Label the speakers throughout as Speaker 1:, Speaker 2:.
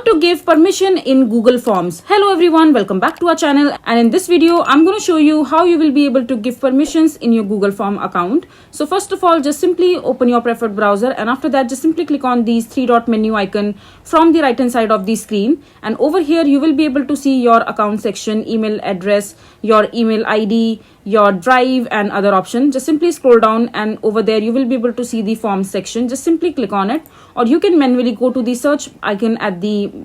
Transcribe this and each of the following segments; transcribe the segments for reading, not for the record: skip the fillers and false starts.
Speaker 1: to give permission in Google Forms. Hello everyone, welcome back to our channel, and in this video I'm going to show you how you will be able to give permissions in your Google Form account. So first of all, just simply open your preferred browser, and after that just simply click on these three dot menu icon from the right hand side of the screen, and over here you will be able to see your account section, email address, your email ID, your drive and other options. Just simply scroll down, and over there you will be able to see the forms section. Just simply click on it, or you can manually go to the search icon at the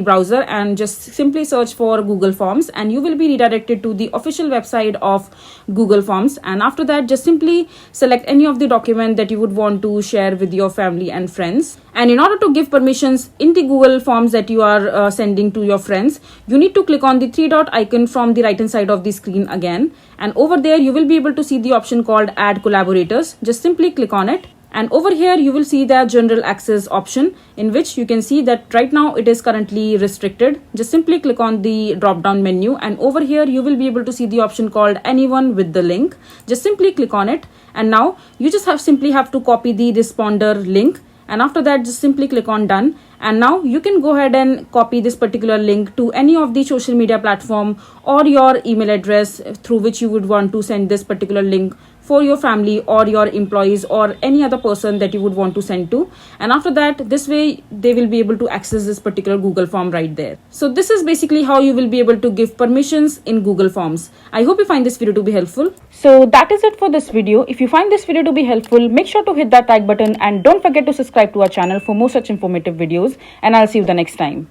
Speaker 1: browser and just simply search for Google Forms, and you will be redirected to the official website of Google Forms. And after that just simply select any of the document that you would want to share with your family and friends. And in order to give permissions in the Google Forms that you are sending to your friends, you need to click on the three dot icon from the right hand side of the screen again, and over there you will be able to see the option called add collaborators. Just simply click on it, and over here you will see the general access option, in which you can see that right now it is currently restricted. Just simply click on the drop down menu, and over here you will be able to see the option called anyone with the link. Just simply click on it, and now you just simply have to copy the responder link, and after that just simply click on done. And now you can go ahead and copy this particular link to any of the social media platform or your email address through which you would want to send this particular link for your family or your employees or any other person that you would want to send to. And after that, this way they will be able to access this particular Google form right there. So this is basically how you will be able to give permissions in Google Forms. I hope you find this video to be helpful. So that is it for this video. If you find this video to be helpful, make sure to hit that like button, and don't forget to subscribe to our channel for more such informative videos, and I'll see you the next time.